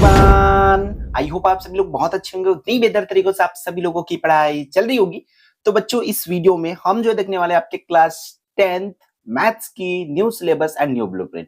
Everyone, I hope आप सभी लोग बहुत अच्छे होंगे। उतनी बेहतर तरीकों से आप सभी लोगों की पढ़ाई चल रही होगी। तो बच्चों, इस वीडियो में हम जो देखने वाले हैं आपके क्लास 10th मैथ्स की new syllabus and new blueprint.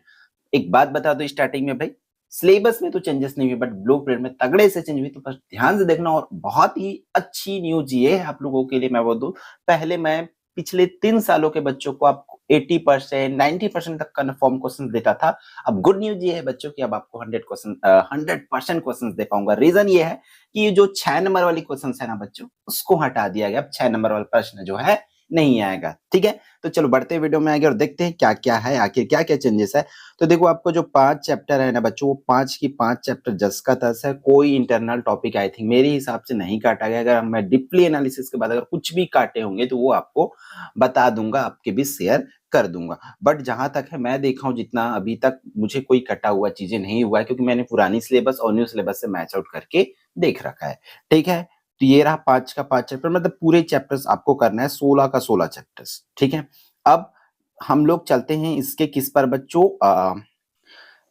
एक बात बता दो स्टार्टिंग में भाई, सिलेबस में तो चेंजेस नहीं हुए बट ब्लूप्रिंट में तगड़े से चेंज हुई, तो बस ध्यान से देखना। और बहुत ही अच्छी न्यूज ये है आप लोगों के लिए, मैं बोल दूं, पहले मैं पिछले 3 सालों के बच्चों को आपको 80% 90% तक कन्फर्म क्वेश्चन देता था। अब गुड न्यूज ये है बच्चों की, अब आपको 100% क्वेश्चन दे पाऊंगा। रीजन ये है कि ये जो 6 नंबर वाली क्वेश्चन है ना बच्चों, उसको हटा दिया गया। अब 6 नंबर वाला प्रश्न जो है नहीं आएगा। ठीक है, तो चलो बढ़ते वीडियो में आगे और देखते हैं क्या क्या है, आखिर क्या क्या चेंजेस है। तो देखो, आपको जो 5 चैप्टर है ना बच्चों, वो 5 की 5 चैप्टर जस का तस है। कोई इंटरनल टॉपिक आई थिंक मेरे हिसाब से नहीं काटा गया। अगर मैं डीपली एनालिसिस के बाद अगर कुछ भी काटे होंगे तो वो आपको बता दूंगा, आपके भी शेयर कर दूंगा। बट जहां तक है मैं देखा हूं, जितना अभी तक मुझे कोई कटा हुआ चीजें नहीं हुआ है, क्योंकि मैंने पुरानी सिलेबस और न्यू सिलेबस से मैच आउट करके देख रखा है। ठीक है, तो ये रहा 5 का 5 चैप्टर, मतलब पूरे चैप्टर्स आपको करना है, 16 का 16 चैप्टर्स। ठीक है, अब हम लोग चलते हैं इसके किस पर बच्चों,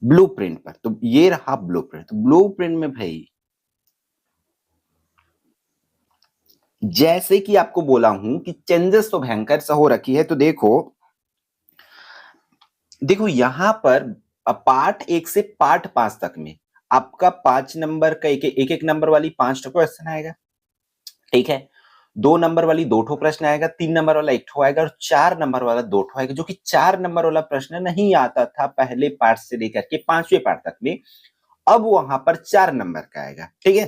ब्लूप्रिंट पर। तो ये रहा ब्लूप्रिंट। तो ब्लूप्रिंट में भाई, जैसे कि आपको बोला हूं कि चेंजेस तो भयंकर सा हो रखी है। तो देखो देखो यहां पर पार्ट 1 से पार्ट 5 तक में आपका 5 नंबर का एक नंबर वाली 5 क्वेश्चन आएगा। ठीक है, 2 नंबर वाली 2 प्रश्न आएगा, 3 नंबर वाला 1 आएगा और 4 नंबर वाला 2 आएगा। जो कि 4 नंबर वाला प्रश्न नहीं आता था पहले पार्ट से लेकर के 5वें पार्ट तक में, अब वहां पर 4 नंबर का आएगा। ठीक है,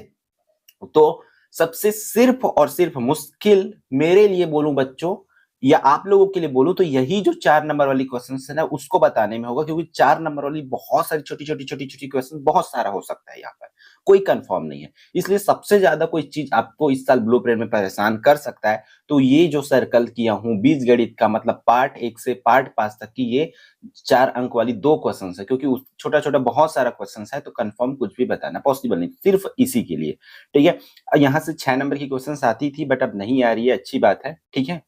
तो सबसे सिर्फ और सिर्फ मुश्किल मेरे लिए बोलूं बच्चों, या आप लोगों के लिए बोलूं, तो यही जो 4 नंबर वाली क्वेश्चन है ना, उसको बताने में होगा। क्योंकि 4 नंबर वाली बहुत सारी छोटी छोटी क्वेश्चन, बहुत सारा हो सकता है, यहाँ पर कोई कंफर्म नहीं है। इसलिए सबसे ज्यादा कोई चीज आपको इस साल ब्लूप्रिंट में परेशान कर सकता है, तो ये जो सर्कल किया हूं बीजगणित का, मतलब पार्ट 1 से पार्ट 5 तक की ये 4 अंक वाली 2 क्वेश्चन है। क्योंकि छोटा छोटा बहुत सारा क्वेश्चन है, तो कंफर्म कुछ भी बताना पॉसिबल नहीं, सिर्फ इसी के लिए। ठीक है, यहाँ से 6 नंबर की क्वेश्चन आती थी बट अब नहीं आ रही है, अच्छी बात है। ठीक है,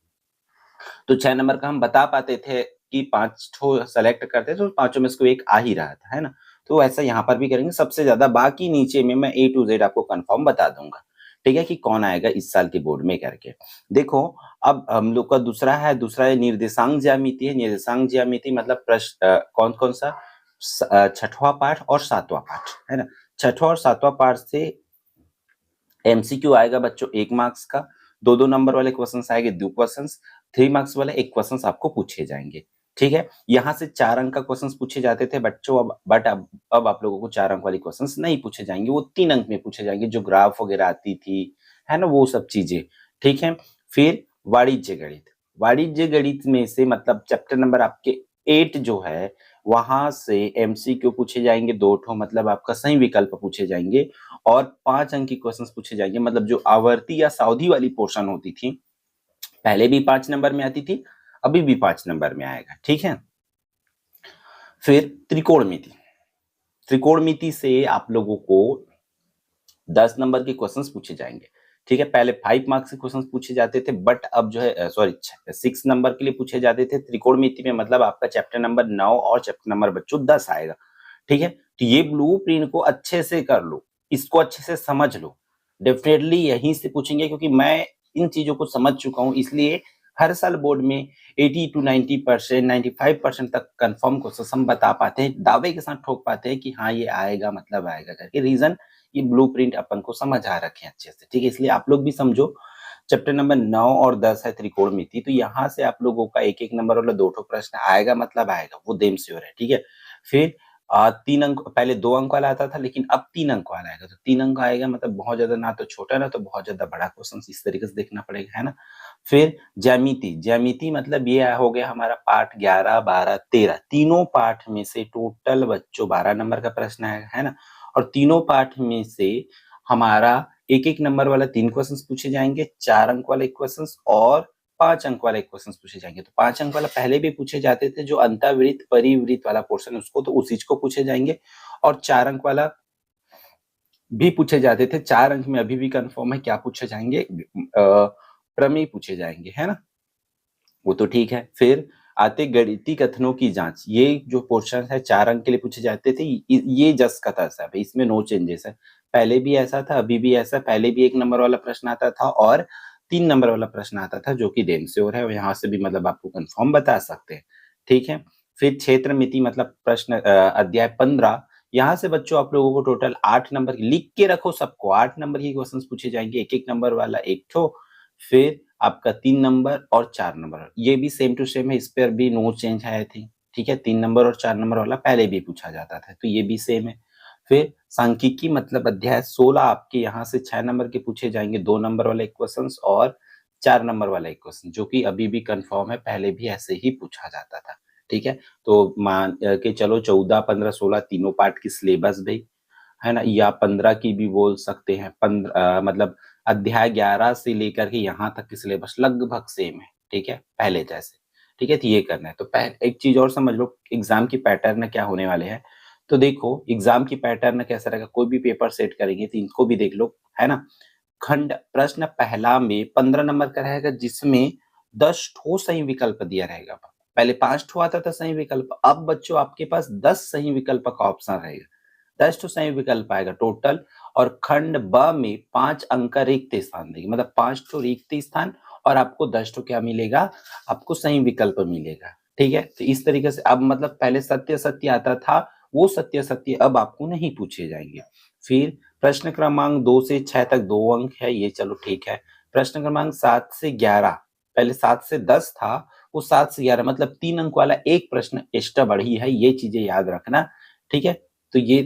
तो 6 नंबर का हम बता पाते थे कि 5 सेलेक्ट करते तो पांचों में से एक आ ही रहा था, है ना। तो ऐसा यहाँ पर भी करेंगे सबसे ज्यादा, बाकी नीचे में मैं A to Z आपको कंफर्म बता दूंगा। ठीक है, कि कौन आएगा इस साल के बोर्ड में करके। देखो, अब हम लोग का दूसरा है निर्देशांक ज्यामिति है। निर्देशांक ज्यामिति मतलब प्रश्न कौन कौन सा, 6वां पाठ और 7वां पाठ, है ना। 6वां और 7वां पाठ से एमसीक्यू आएगा बच्चों 1 मार्क्स का। 2 नंबर वाले क्वेश्चन आएंगे 2 क्वेश्चन, 3 मार्क्स वाले 1 क्वेश्चन आपको पूछे जाएंगे। ठीक है, यहाँ से 4 अंक का क्वेश्चन पूछे जाते थे बच्चों, अब आप लोगों को 4 अंक वाली क्वेश्चन नहीं पूछे जाएंगे, वो 3 अंक में पूछे जाएंगे, जो ग्राफ वगैरह आती थी, है ना, वो सब चीजें। ठीक है, फिर वाणिज्य गणित में से मतलब चैप्टर नंबर आपके 8 जो है, वहां से एमसीक्यू पूछे जाएंगे 2 मतलब आपका सही विकल्प पूछे जाएंगे, और 5 अंक की क्वेश्चंस पूछे जाएंगे। मतलब जो आवर्ती या सावधि वाली पोर्शन होती थी, पहले भी 5 नंबर में आती थी, अभी भी 5 नंबर में आएगा। ठीक है, फिर त्रिकोणमिति से आप लोगों को 10 नंबर के क्वेश्चंस पूछे जाएंगे। ठीक है, पहले 5 मार्क्स के क्वेश्चंस पूछे जाते थे बट अब जो है सॉरी 6 नंबर के लिए पूछे जाते थे त्रिकोणमिति में। मतलब आपका चैप्टर नंबर 9 और चैप्टर नंबर बच्चों 10 आएगा। ठीक है, तो ये ब्लूप्रिंट को अच्छे से कर लो, इसको अच्छे से समझ लो। डेफिनेटली यहीं से पूछेंगे, क्योंकि मैं इन चीजों को समझ चुका हूं, इसलिए हर साल बोर्ड में 80 to 90%, 95% तक कंफर्म क्वेश्चन हम बता पाते हैं, दावे के साथ ठोक पाते हैं कि हाँ ये आएगा, मतलब आएगा करके। रीजन, ये ब्लूप्रिंट अपन को समझ आ रखे हैं अच्छे से। ठीक है, इसलिए आप लोग भी समझो। चैप्टर नंबर 9 और 10 है त्रिकोणमिति, तो यहाँ से आप लोगों का एक नंबर वाला 2 प्रश्न आएगा, मतलब आएगा, वो देम श्योर है। ठीक है, फिर 3 अंक, पहले 2 अंक वाला आता था लेकिन अब 3 अंक वाला आएगा। तो 3 अंक आएगा मतलब बहुत ज्यादा ना तो छोटा ना तो बहुत ज्यादा बड़ा क्वेश्चन, इस तरीके से देखना पड़ेगा, है ना। फिर ज्यामिति मतलब ये हो गया हमारा पार्ट 11 12 13, तीनों पार्ट में से टोटल बच्चों 12 नंबर का प्रश्न आएगा, है ना। और तीनों पार्ट में से हमारा एक नंबर वाला 3 क्वेश्चन पूछे जाएंगे, 4 अंक वाले क्वेश्चन और 5 अंक वाले क्वेश्चन पूछे जाएंगे। तो 5 अंक वाला पहले भी पूछे जाते थे, जो अंतःवृत्त परिवृत्त वाला पोर्शन उसको, तो उसी को पूछे जाएंगे। और 4 अंक वाला भी पूछे जाते थे। 4 अंक में अभी भी कंफर्म है क्या पूछे जाएंगे, प्रमेय पूछे जाएंगे, है ना, वो तो ठीक है। फिर आते गणितीय कथनों की जांच। ये जो पोर्शन है 4 अंक के लिए पूछे जाते थे, ये जस का तस है, इसमें नो चेंजेस है। पहले भी ऐसा था, अभी भी ऐसा। पहले भी 1 नंबर वाला प्रश्न आता था और 3 नंबर वाला प्रश्न आता था, जो कि देन से हो रहा है, और यहाँ से भी मतलब आपको कंफर्म बता सकते हैं। ठीक है। फिर क्षेत्र मिति मतलब प्रश्न अध्याय 15, यहाँ से बच्चों आप लोगों को टोटल 8 नंबर लिख के रखो, सबको 8 नंबर के क्वेश्चंस पूछे जाएंगे, एक एक नंबर वाला एक ठो, फिर आपका 3 नंबर और 4 नंबर, ये भी सेम टू सेम है, इस पर भी नो चेंज है आई थिंक। ठीक है, 3 नंबर और 4 नंबर वाला पहले भी पूछा जाता था, तो ये भी सेम है। फिर सांख्यिकी मतलब अध्याय 16 आपके यहाँ से 6 नंबर के पूछे जाएंगे, 2 नंबर वाले क्वेश्चन और 4 नंबर वाला एक क्वेश्चन, जो कि अभी भी कंफर्म है, पहले भी ऐसे ही पूछा जाता था। ठीक है, तो मान के चलो 14, 15, 16 तीनों पार्ट की सिलेबस भी है ना, या 15 की भी बोल सकते हैं। 15 मतलब अध्याय 11 से लेकर के यहाँ तक की सिलेबस लगभग सेम है। ठीक है, पहले जैसे। ठीक है, तो ये करना है। तो एक चीज और समझ लो, एग्जाम की पैटर्न क्या होने वाले हैं। तो देखो एग्जाम की पैटर्न कैसा रहेगा, कोई भी पेपर सेट करेंगे तो इनको भी देख लो, है ना। खंड प्रश्न पहला में 15 नंबर का रहेगा, जिसमें 10 ठो सही विकल्प दिया रहेगा। पहले 5 ठो आता था सही विकल्प, अब बच्चों आपके पास 10 सही विकल्प का ऑप्शन रहेगा, 10 तो सही विकल्प आएगा टोटल। और खंड ब में 5 अंक का रिक्त स्थान देंगे, मतलब 5 तो रिक्त स्थान और आपको 10 तो क्या मिलेगा, आपको सही विकल्प मिलेगा। ठीक है, तो इस तरीके से अब मतलब पहले सत्य सत्य आता था, वो सत्य सत्य अब आपको नहीं पूछे जाएंगे। फिर प्रश्न क्रमांक 2 से 6 तक 2 अंक है, ये चलो ठीक है। प्रश्न क्रमांक 7 से 11, पहले 7 से 10 था, वो 7 से 11 मतलब 3 अंक वाला एक प्रश्न एक्स्ट्रा बढ़ी है, ये चीजें याद रखना। ठीक है, तो ये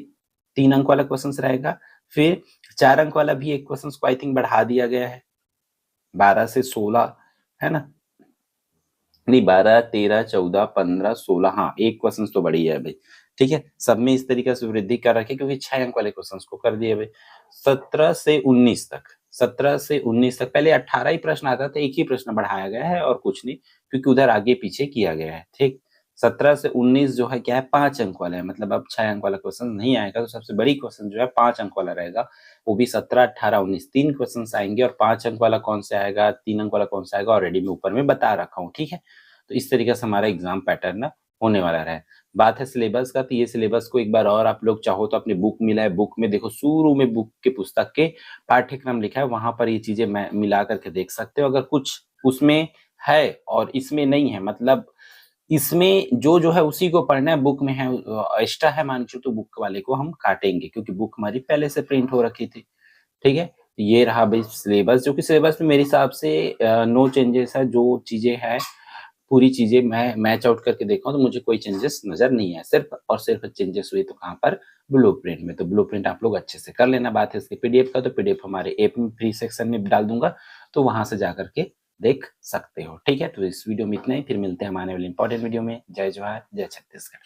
3 अंक वाला क्वेश्चन रहेगा। फिर 4 अंक वाला भी एक क्वेश्चन को आई थिंक बढ़ा दिया गया है, 12 से 16, है ना। नहीं, 12, 13, 14, 15, 16, हाँ एक क्वेश्चन तो बढ़ी है भाई। ठीक है, सब में इस तरीके से वृद्धि कर रखी, क्योंकि 6 अंक वाले क्वेश्चन को कर दिए भाई। 17 से 19 तक, 17 से 19 तक पहले 18 ही प्रश्न आता था, एक ही प्रश्न बढ़ाया गया है और कुछ नहीं, क्योंकि उधर आगे पीछे किया गया है। ठीक, 17 से 19 जो है क्या है, 5 अंक वाला है, मतलब अब 6 अंक वाला क्वेश्चन नहीं आएगा, तो सबसे बड़ी क्वेश्चन जो है 5 अंक वाला रहेगा, वो भी 17, 18, 19 3 क्वेश्चन आएंगे। और 5 अंक वाला कौन से आएगा, 3 अंक वाला कौन सा आएगा, ऑलरेडी मैं ऊपर में बता रखा हूँ। ठीक है, तो इस तरीके से हमारा एग्जाम पैटर्न होने वाला है। बात है सिलेबस का, तो ये सिलेबस को एक बार और आप लोग चाहो तो अपनी बुक मिला है, बुक में देखो शुरू में बुक के पुस्तक के पाठ्यक्रम लिखा है, वहां पर ये चीजें मिला करके देख सकते हो। अगर कुछ उसमें है और इसमें नहीं है, मतलब इसमें जो है उसी को पढ़ना है, बुक में है एक्स्ट्रा है मान तो बुक वाले को हम काटेंगे, क्योंकि बुक हमारी पहले से प्रिंट हो रखी थी। ठीक है, ये रहा भाई सिलेबस, जो कि सिलेबस में मेरे हिसाब से नो चेंजेस है, जो चीजें है पूरी चीजें मैं मैच आउट करके देखा हूं, तो मुझे कोई चेंजेस नजर नहीं है। सिर्फ और सिर्फ चेंजेस हुए तो कहाँ पर, ब्लूप्रिंट में। तो ब्लूप्रिंट आप लोग अच्छे से कर लेना। बात है इसके पीडीएफ का, तो पीडीएफ हमारे ऐप में फ्री सेक्शन में डाल दूंगा, तो वहां से जाकर के देख सकते हो। ठीक है, तो इस वीडियो में इतना ही, फिर मिलते हैं हमारे वाले इंपॉर्टेंट वीडियो में। जय जवाहर, जय छत्तीसगढ़।